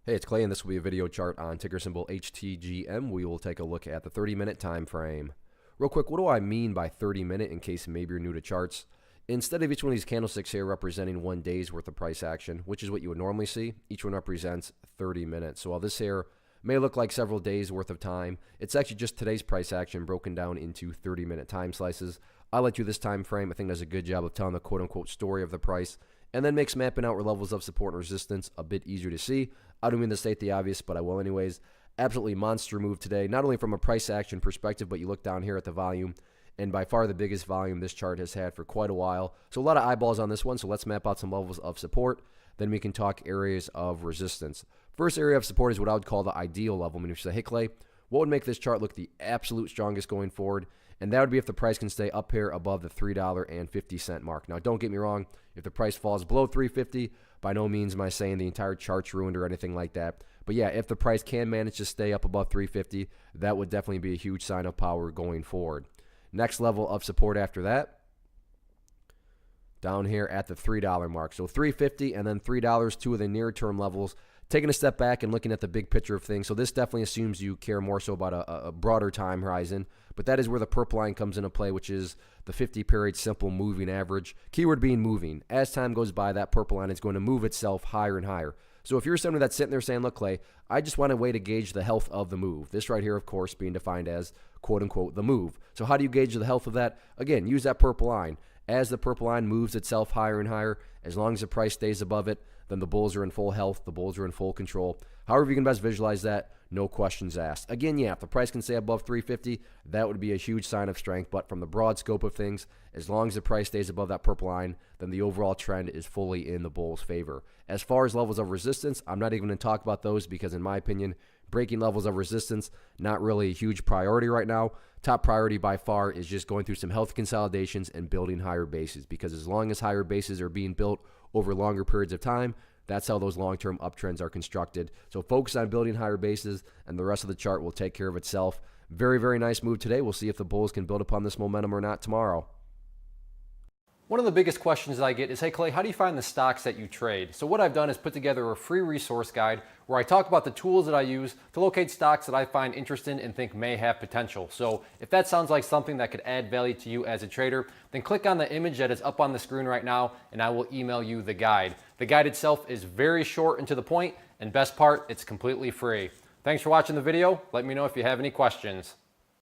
Hey, it's Clay, and this will be a video chart on ticker symbol HTGM. We will take a look at the 30-minute time frame. Real quick, what do I mean by 30-minute in case maybe you're new to charts? Instead of each one of these candlesticks here representing 1 day's worth of price action, which is what you would normally see, each one represents 30 minutes. So while this here may look like several days worth of time, it's actually just today's price action broken down into 30-minute time slices. I like to do this time frame. I think does a good job of telling the quote-unquote story of the price, and then makes mapping out where levels of support and resistance a bit easier to see. I don't mean to state the obvious, but I will anyways. Absolutely monster move today, not only from a price action perspective, but you look down here at the volume, and by far the biggest volume this chart has had for quite a while. So a lot of eyeballs on this one, so let's map out some levels of support. Then we can talk areas of resistance. First area of support is what I would call the ideal level. I mean, if you say, hey, Clay, what would make this chart look the absolute strongest going forward? And that would be if the price can stay up here above the $3.50 mark. Now, don't get me wrong. If the price falls below $3.50, by no means am I saying the entire chart's ruined or anything like that. But yeah, if the price can manage to stay up above $3.50, that would definitely be a huge sign of power going forward. Next level of support after that, down here at the $3 mark. So $3.50 and then $3, two of the near-term levels. Taking a step back and looking at the big picture of things. So this definitely assumes you care more so about a broader time horizon. But that is where the purple line comes into play, which is the 50-period simple moving average. Keyword being moving. As time goes by, that purple line is going to move itself higher and higher. So if you're somebody that's sitting there saying, look, Clay, I just want a way to gauge the health of the move. This right here, of course, being defined as, quote-unquote, the move. So how do you gauge the health of that? Again, use that purple line. As the purple line moves itself higher and higher, as long as the price stays above it, then the bulls are in full health, the bulls are in full control. However you can best visualize that, no questions asked. Again, yeah, if the price can stay above $3.50, that would be a huge sign of strength. But from the broad scope of things, as long as the price stays above that purple line, then the overall trend is fully in the bulls' favor. As far as levels of resistance, I'm not even going to talk about those because, in my opinion, breaking levels of resistance, not really a huge priority right now. Top priority by far is just going through some health consolidations and building higher bases, because as long as higher bases are being built over longer periods of time, that's how those long-term uptrends are constructed. So focus on building higher bases, and the rest of the chart will take care of itself. Very, very nice move today. We'll see if the bulls can build upon this momentum or not tomorrow. One of the biggest questions that I get is, hey Clay, how do you find the stocks that you trade? So what I've done is put together a free resource guide where I talk about the tools that I use to locate stocks that I find interesting and think may have potential. So if that sounds like something that could add value to you as a trader, then click on the image that is up on the screen right now and I will email you the guide. The guide itself is very short and to the point, and best part, it's completely free. Thanks for watching the video. Let me know if you have any questions.